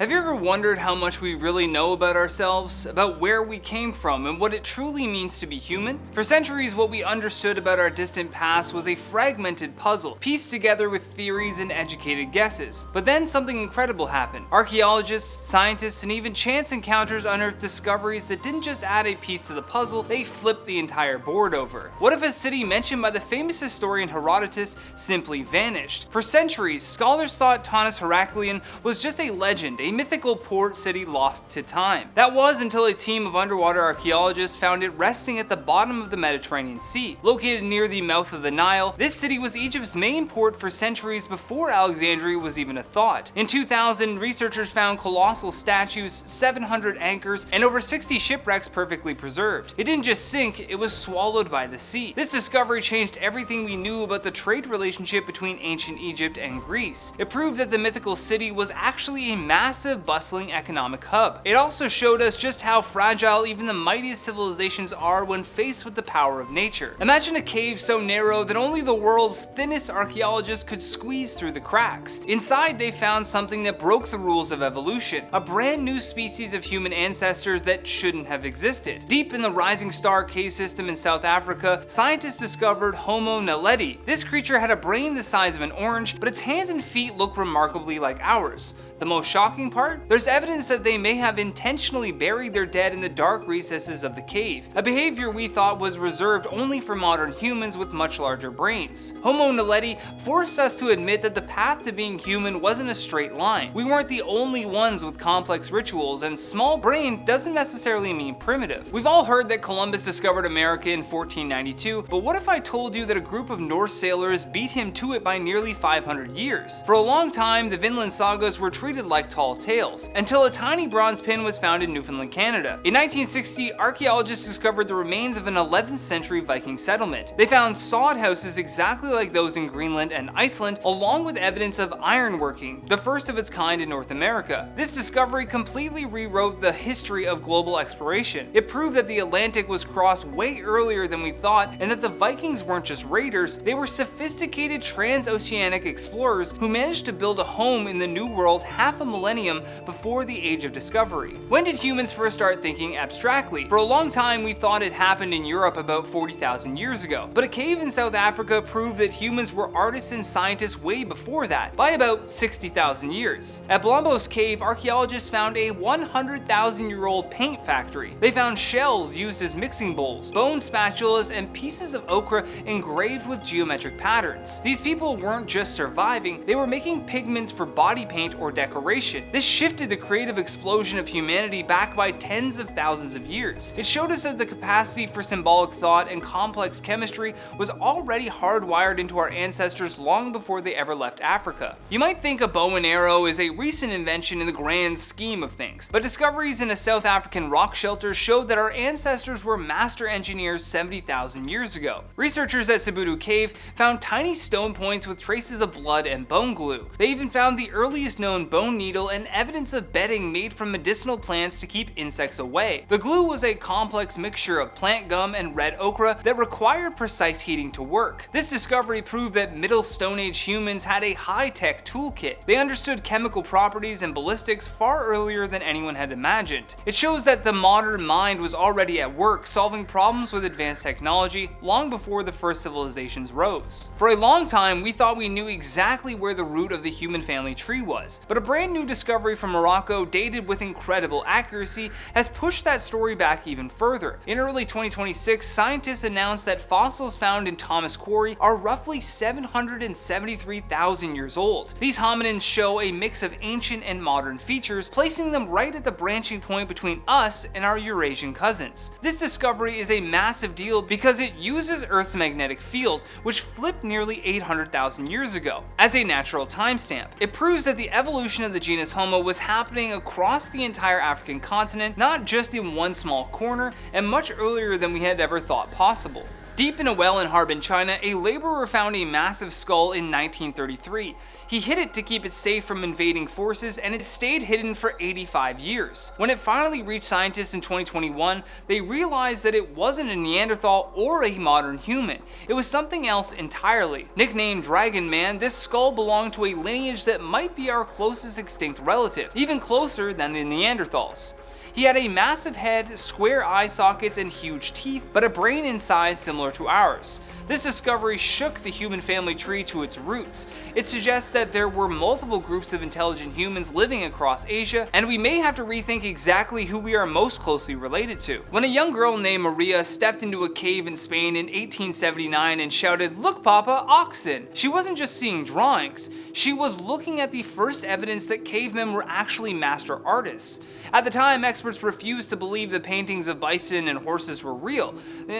Have you ever wondered how much we really know about ourselves, about where we came from, and what it truly means to be human? For centuries, what we understood about our distant past was a fragmented puzzle, pieced together with theories and educated guesses. But then something incredible happened. Archaeologists, scientists, and even chance encounters unearthed discoveries that didn't just add a piece to the puzzle, they flipped the entire board over. What if a city mentioned by the famous historian Herodotus simply vanished? For centuries, scholars thought Thonis-Heracleion was just a legend, a mythical port city lost to time. That was until a team of underwater archaeologists found it resting at the bottom of the Mediterranean Sea. Located near the mouth of the Nile, this city was Egypt's main port for centuries before Alexandria was even a thought. In 2000, researchers found colossal statues, 700 anchors, and over 60 shipwrecks perfectly preserved. It didn't just sink, it was swallowed by the sea. This discovery changed everything we knew about the trade relationship between ancient Egypt and Greece. It proved that the mythical city was actually a massive, bustling economic hub. It also showed us just how fragile even the mightiest civilizations are when faced with the power of nature. Imagine a cave so narrow that only the world's thinnest archaeologists could squeeze through the cracks. Inside, they found something that broke the rules of evolution, a brand new species of human ancestors that shouldn't have existed. Deep in the Rising Star cave system in South Africa, scientists discovered Homo naledi. This creature had a brain the size of an orange, but its hands and feet look remarkably like ours. The most shocking part? There's evidence that they may have intentionally buried their dead in the dark recesses of the cave, a behavior we thought was reserved only for modern humans with much larger brains. Homo naledi forced us to admit that the path to being human wasn't a straight line. We weren't the only ones with complex rituals, and small brain doesn't necessarily mean primitive. We've all heard that Columbus discovered America in 1492, but what if I told you that a group of Norse sailors beat him to it by nearly 500 years? For a long time, the Vinland sagas were treated like tall tales, until a tiny bronze pin was found in Newfoundland, Canada. In 1960, archaeologists discovered the remains of an 11th century Viking settlement. They found sod houses exactly like those in Greenland and Iceland, along with evidence of ironworking, the first of its kind in North America. This discovery completely rewrote the history of global exploration. It proved that the Atlantic was crossed way earlier than we thought, and that the Vikings weren't just raiders, they were sophisticated transoceanic explorers who managed to build a home in the New World half a millennium before the Age of Discovery. When did humans first start thinking abstractly? For a long time, we thought it happened in Europe about 40,000 years ago, but a cave in South Africa proved that humans were artists and scientists way before that, by about 60,000 years. At Blombos cave, archaeologists found a 100,000-year-old paint factory. They found shells used as mixing bowls, bone spatulas, and pieces of ochre engraved with geometric patterns. These people weren't just surviving, they were making pigments for body paint or decoration. This shifted the creative explosion of humanity back by tens of thousands of years. It showed us that the capacity for symbolic thought and complex chemistry was already hardwired into our ancestors long before they ever left Africa. You might think a bow and arrow is a recent invention in the grand scheme of things, but discoveries in a South African rock shelter showed that our ancestors were master engineers 70,000 years ago. Researchers at Sibudu cave found tiny stone points with traces of blood and bone glue. They even found the earliest known bone needle and evidence of bedding made from medicinal plants to keep insects away. The glue was a complex mixture of plant gum and red ochre that required precise heating to work. This discovery proved that Middle Stone Age humans had a high-tech toolkit. They understood chemical properties and ballistics far earlier than anyone had imagined. It shows that the modern mind was already at work solving problems with advanced technology long before the first civilizations rose. For a long time, we thought we knew exactly where the root of the human family tree was, but a brand new discovery from Morocco, dated with incredible accuracy, has pushed that story back even further. In early 2026, scientists announced that fossils found in Thomas Quarry are roughly 773,000 years old. These hominins show a mix of ancient and modern features, placing them right at the branching point between us and our Eurasian cousins. This discovery is a massive deal because it uses Earth's magnetic field, which flipped nearly 800,000 years ago, as a natural timestamp. It proves that the evolution of the genus Homo was happening across the entire African continent, not just in one small corner, and much earlier than we had ever thought possible. Deep in a well in Harbin, China, a laborer found a massive skull in 1933. He hid it to keep it safe from invading forces, and it stayed hidden for 85 years. When it finally reached scientists in 2021, they realized that it wasn't a Neanderthal or a modern human. It was something else entirely. Nicknamed Dragon Man, this skull belonged to a lineage that might be our closest extinct relative, even closer than the Neanderthals. He had a massive head, square eye sockets, and huge teeth, but a brain in size similar to ours. This discovery shook the human family tree to its roots. It suggests that there were multiple groups of intelligent humans living across Asia, and we may have to rethink exactly who we are most closely related to. When a young girl named Maria stepped into a cave in Spain in 1879 and shouted, "Look Papa, oxen!" she wasn't just seeing drawings, she was looking at the first evidence that cavemen were actually master artists. At the time, experts refused to believe the paintings of bison and horses were real.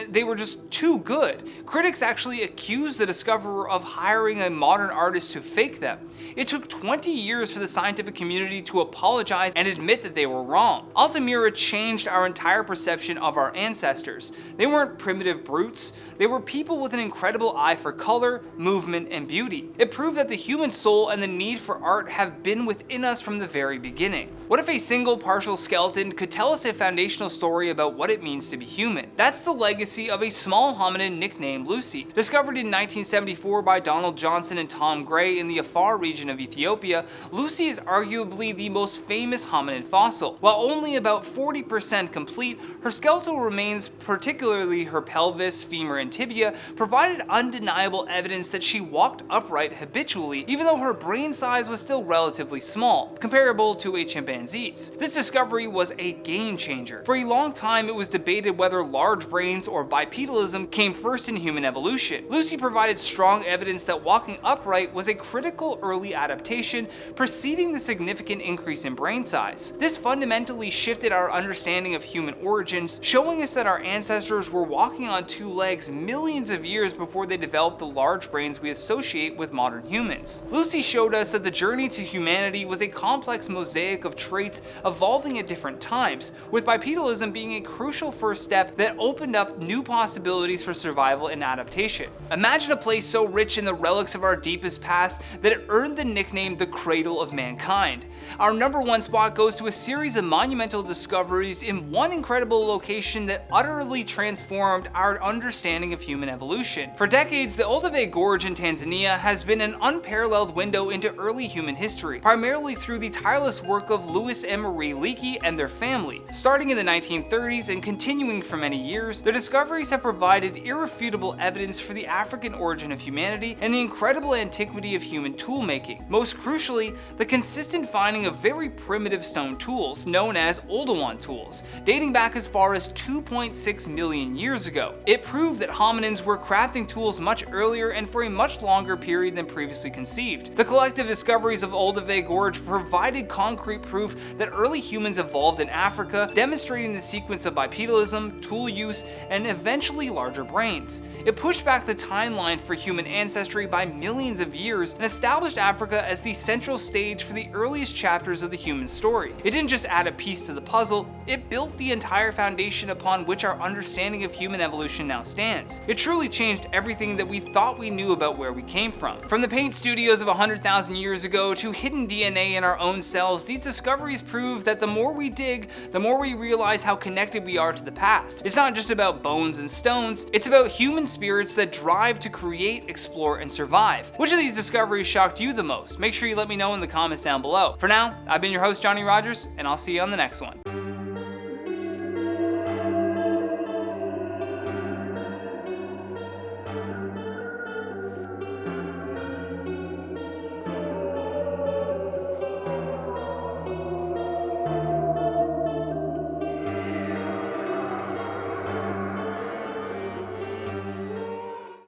They were just too good. Critics actually accused the discoverer of hiring a modern artist to fake them. It took 20 years for the scientific community to apologize and admit that they were wrong. Altamira changed our entire perception of our ancestors. They weren't primitive brutes, they were people with an incredible eye for color, movement, and beauty. It proved that the human soul and the need for art have been within us from the very beginning. What if a single partial skeleton could tell us a foundational story about what it means to be human? That's the legacy of a small hominid nicknamed Lucy. Discovered in 1974 by Donald Johnson and Tom Gray in the Afar region of Ethiopia, Lucy is arguably the most famous hominid fossil. While only about 40% complete, her skeletal remains, particularly her pelvis, femur, and tibia, provided undeniable evidence that she walked upright habitually, even though her brain size was still relatively small, comparable to a chimpanzee's. This discovery was a game changer. For a long time, it was debated whether large brains or bipedalism came first in human evolution. Lucy provided strong evidence that walking upright was a critical early adaptation, preceding the significant increase in brain size. This fundamentally shifted our understanding of human origins, showing us that our ancestors were walking on two legs millions of years before they developed the large brains we associate with modern humans. Lucy showed us that the journey to humanity was a complex mosaic of traits evolving at different times, with bipedalism being a crucial first step that opened up new possibilities for survival and adaptation. Imagine a place so rich in the relics of our deepest past that it earned the nickname the Cradle of Mankind. Our number one spot goes to a series of monumental discoveries in one incredible location that utterly transformed our understanding of human evolution. For decades, the Olduvai Gorge in Tanzania has been an unparalleled window into early human history, primarily through the tireless work of Louis and Marie Leakey and their family. Starting in the 1930s and continuing for many years, the discoveries have provided irrefutable evidence for the African origin of humanity and the incredible antiquity of human toolmaking. Most crucially, the consistent finding of very primitive stone tools, known as Oldowan tools, dating back as far as 2.6 million years ago. It proved that hominins were crafting tools much earlier and for a much longer period than previously conceived. The collective discoveries of Olduvai Gorge provided concrete proof that early humans evolved in Africa, demonstrating the sequence of bipedalism, tool use, and eventually larger brains. It pushed back the timeline for human ancestry by millions of years and established Africa as the central stage for the earliest chapters of the human story. It didn't just add a piece to the puzzle, it built the entire foundation upon which our understanding of human evolution now stands. It truly changed everything that we thought we knew about where we came from. From the paint studios of 100,000 years ago to hidden DNA in our own cells, these discoveries prove that the more we dig, the more we realize how connected we are to the past. It's not just about bones and stones, it's about human spirits that drive to create, explore, and survive. Which of these discoveries shocked you the most? Make sure you let me know in the comments down below. For now, I've been your host, Johnny Rogers, and I'll see you on the next one.